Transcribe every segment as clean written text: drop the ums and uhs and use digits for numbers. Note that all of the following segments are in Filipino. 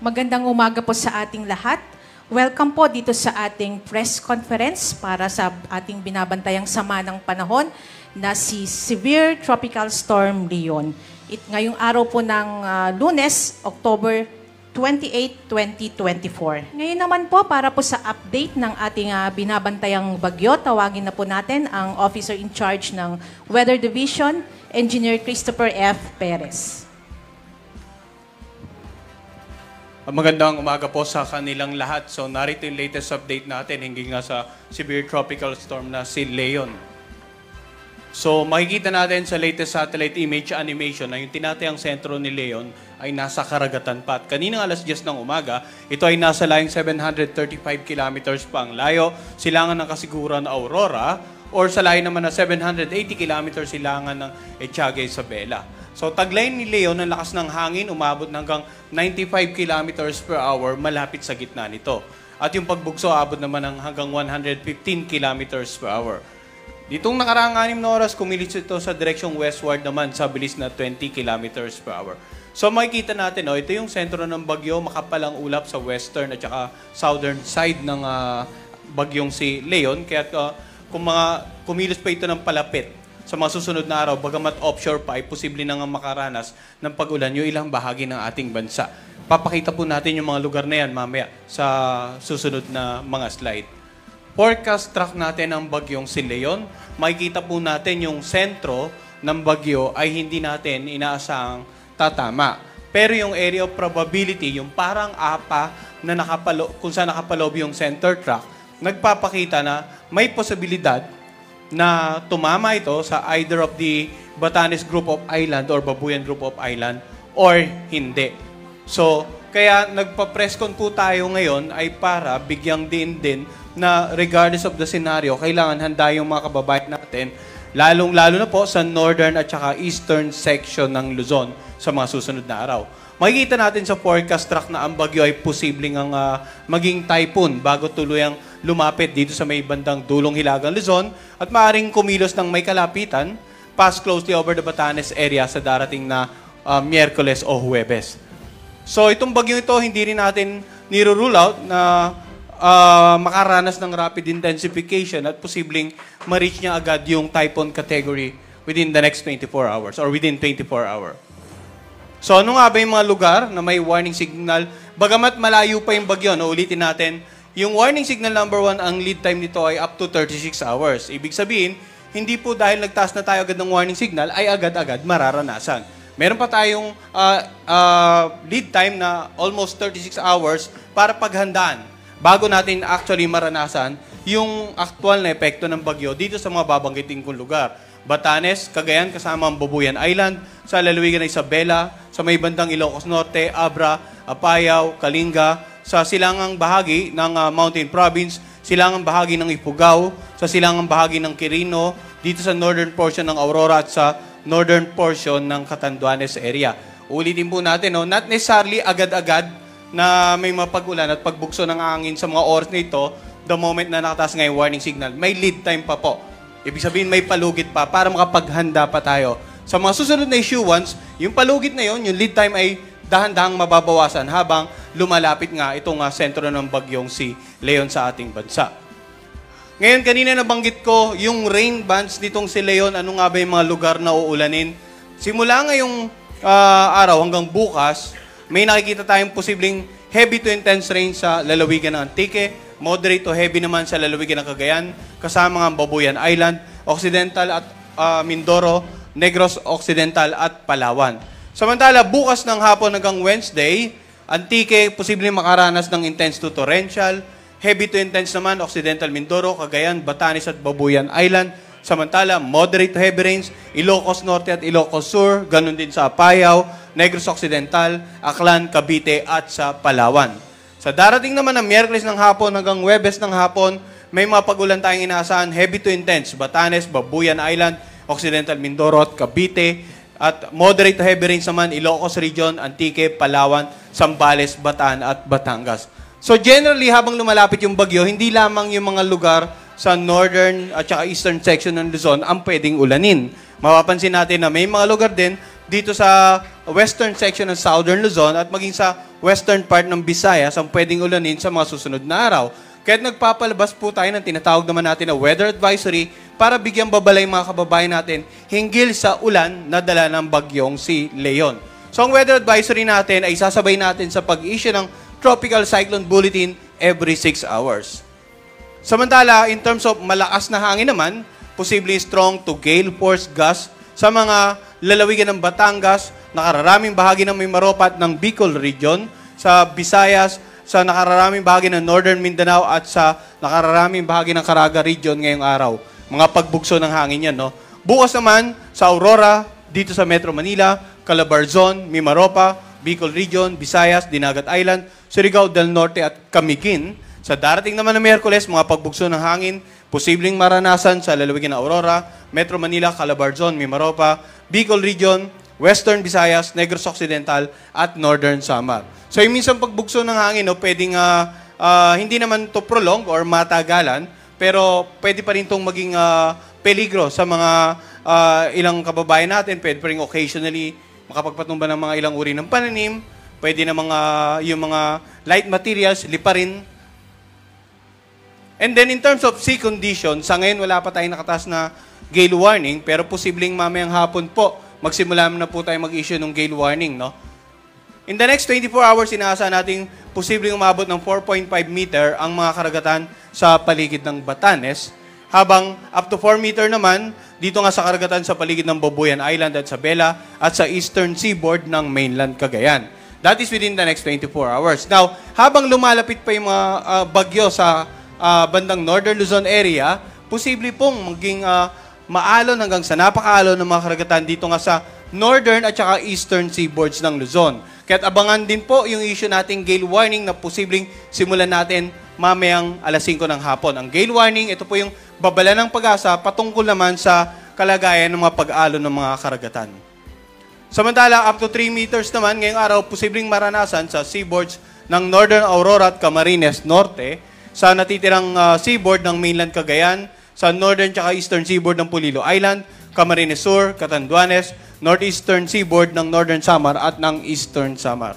Magandang umaga po sa ating lahat. Welcome po dito sa ating press conference para sa ating binabantayang sama ng panahon na si Severe Tropical Storm Leon. Ngayong araw po ng Lunes, October 28, 2024. Ngayon naman po, para po sa update ng ating binabantayang bagyo, tawagin na po natin ang Officer in Charge ng Weather Division, Engineer Christopher F. Perez. Magandang umaga po sa kanilang lahat. So narito yung latest update natin hinggil nga sa severe tropical storm na si Leon. So makikita natin sa latest satellite image animation na yung tinatayang sentro ni Leon ay nasa karagatan pa. At kaninang alas 10 ng umaga, ito ay nasa layong 735 kilometers pa ang layo, silangan ng kasiguran Aurora, or sa layo naman na 780 kilometers silangan ng Etiaga Isabela. So taglay ni Leon ang lakas ng hangin, umabot hanggang 95 kilometers per hour malapit sa gitna nito. At yung pagbugso, abot naman ng hanggang 115 kilometers per hour. Ditong nakaraang 6 na oras, kumilos ito sa direksyong westward naman sa bilis na 20 kilometers per hour. So makikita natin, ito yung sentro ng bagyo, makapalang ulap sa western at saka southern side ng bagyong si Leon. Kaya kung kumilos pa ito ng palapit sa mga susunod na araw, bagamat offshore pa, ay posible na nga makaranas ng pag-ulan yung ilang bahagi ng ating bansa. Papakita po natin yung mga lugar na yan mamaya sa susunod na mga slide. Forecast track natin ang bagyong si Leon. Makikita po natin yung sentro ng bagyo ay hindi natin inaasahang tatama. Pero yung area of probability, yung parang apa na kung saan nakapaloob yung center track, nagpapakita na may posibilidad na tumama ito sa either of the Batanes Group of Island or Babuyan Group of Island or hindi. So, kaya nagpa-presscon po tayo ngayon ay para bigyang din na regardless of the scenario, kailangan handa yung mga kababayan natin, lalong-lalo na po sa northern at saka eastern section ng Luzon sa mga susunod na araw. Makikita natin sa forecast track na ang bagyo ay posibleng maging typhoon bago tuluyang lumapit dito sa may bandang dulong hilagang Luzon at maaaring kumilos ng may kalapitan, pass closely over the Batanes area sa darating na Miyerkules o Huwebes. So itong bagyong ito, hindi rin natin niro-rule out na makaranas ng rapid intensification at posibleng ma-reach niya agad yung typhoon category within the next 24 hours or within 24 hours. So ano nga ba yung mga lugar na may warning signal? Bagamat malayo pa yung bagyo, ulitin natin, yung warning signal number 1, ang lead time nito ay up to 36 hours. Ibig sabihin, hindi po dahil nagtaas na tayo agad ng warning signal, ay agad-agad mararanasan. Meron pa tayong lead time na almost 36 hours para paghandaan bago natin actually maranasan yung actual na epekto ng bagyo dito sa mga babanggiting kong lugar. Batanes, Cagayan, kasama ang Babuyan Island, sa lalawigan ng Isabela, sa may bandang Ilocos Norte, Abra, Apayao, Kalinga, sa silangang bahagi ng Mountain Province, silangang bahagi ng Ifugao, sa silangang bahagi ng Quirino, dito sa northern portion ng Aurora at sa northern portion ng Catanduanes area. Ulitin po natin, not necessarily agad-agad na may mapag-ulan at pagbugso ng hangin sa mga oras nito, the moment na nakataas nga yung warning signal, may lead time pa po. Ibig sabihin, may palugit pa para makapaghanda pa tayo. Sa mga susunod na issue, once, yung palugit na yun, yung lead time ay dahan-dahang mababawasan habang lumalapit nga itong sentro ng bagyong si Leon sa ating bansa. Ngayon, kanina nabanggit ko yung rain bands nitong si Leon. Ano nga ba yung mga lugar na uulanin? Simula ngayong araw hanggang bukas, may nakikita tayong posibleng heavy to intense rain sa lalawigan ng Antique, moderate to heavy naman sa lalawigan ng Cagayan, kasama ang Babuyan Island, Occidental at Mindoro, Negros Occidental at Palawan. Samantala, bukas ng hapon hanggang Wednesday, Antique, posibleng makaranas ng intense to torrential, heavy to intense naman, Occidental Mindoro, Cagayan, Batanes at Babuyan Island. Samantala, moderate to heavy rains, Ilocos Norte at Ilocos Sur, ganun din sa Apayao, Negros Occidental, Aklan, Cavite at sa Palawan. Sa darating naman ng Miyerkules ng hapon hanggang Huwebes ng hapon, may mga pag-ulan tayong inaasahan, heavy to intense, Batanes, Babuyan Island, Occidental Mindoro at Cavite, at moderate to heavy rains naman, Ilocos Region, Antique, Palawan, Zambales, Bataan at Batangas. So generally, habang lumalapit yung bagyo, hindi lamang yung mga lugar sa northern at saka eastern section ng Luzon ang pwedeng ulanin. Mapapansin natin na may mga lugar din dito sa western section ng southern Luzon at maging sa western part ng Visayas ang pwedeng ulanin sa mga susunod na araw. Kaya nagpapalabas po tayo ng tinatawag naman natin na weather advisory para bigyang babalay mga kababayan natin hinggil sa ulan na dala ng bagyong si Leon. So ang weather advisory natin ay sasabay natin sa pag-issue ng Tropical Cyclone Bulletin every 6 hours. Samantala, in terms of malakas na hangin naman, posibleng strong to gale force gust sa mga lalawigan ng Batangas, nakararaming bahagi ng Mimaropa at ng Bicol region, sa Visayas, sa nakararaming bahagi ng Northern Mindanao at sa nakararaming bahagi ng Caraga region ngayong araw. Mga pagbugso ng hangin yan, no? Bukas naman, sa Aurora, dito sa Metro Manila, Calabarzon, Mimaropa, Bicol region, Visayas, Dinagat Island, Surigao del Norte at Camiguin. Sa darating naman na Miyerkules, mga pagbugso ng hangin, posibleng maranasan sa lalawigan ng Aurora, Metro Manila, Calabarzon, Mimaropa, Bicol region, Western Visayas, Negros Occidental, at Northern Samar. So yung minsan pagbugso ng hangin, no, pwedeng hindi naman to prolong or matagalan, pero pwede pa rin itong maging peligro sa mga ilang kababayan natin. Pwede pa rin occasionally makapagpatumba ng mga ilang uri ng pananim, pwede na yung mga light materials, liparin. And then in terms of sea condition, sa ngayon wala pa tayong nakataas na gale warning, pero posibleng mamayang hapon po, magsimula na po tayo mag-issue ng gale warning, no? In the next 24 hours, inaasahan natin posibleng umabot ng 4.5 meter ang mga karagatan sa paligid ng Batanes, habang up to 4 meter naman dito nga sa karagatan sa paligid ng Boboyan Island at Sabela at sa eastern seaboard ng mainland Cagayan. That is within the next 24 hours. Now, habang lumalapit pa yung mga bagyo sa bandang Northern Luzon area, posible pong maging maalon hanggang sa napakaalon ng mga karagatan dito nga sa northern at saka eastern seaboards ng Luzon. Kaya abangan din po yung issue nating gale warning na posibleng simulan natin mamayang alas 5 ng hapon. Ang gale warning, ito po yung babala ng pag-asa patungkol naman sa kalagayan ng mga pag-alon ng mga karagatan. Samantala, up to 3 meters naman ngayong araw, posibleng maranasan sa seaboards ng Northern Aurora at Camarines Norte, sa natitirang seaboard ng mainland Cagayan, sa northern at eastern seaboard ng Pulilo Island, Camarines Sur, Catanduanes, northeastern seaboard ng Northern Samar at ng Eastern Samar.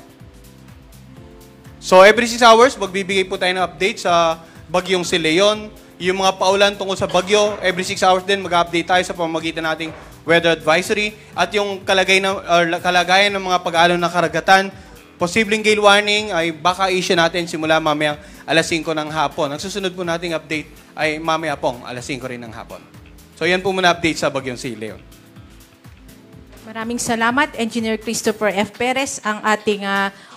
So every 6 hours, magbibigay po tayo ng update sa bagyong si Leon. Yung mga paulan tungkol sa bagyo, every 6 hours din mag-update tayo sa pamamagitan nating weather advisory. At yung kalagayan ng mga pag-aalon ng karagatan, posibleng gale warning ay baka issue natin simula mamayang alas 5 ng hapon. Ang susunod po nating update ay mamaya pong alas 5 rin ng hapon. So yan po muna update sa bagyong si Leon. Maraming salamat, Engineer Christopher F. Perez, ang ating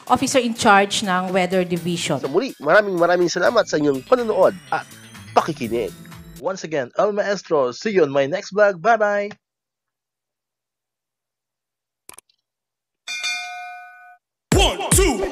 officer in charge ng Weather Division. So muli, maraming salamat sa inyong panonood at pakikinig. Once again, El Maestro, see you on my next vlog. Bye-bye! One, two.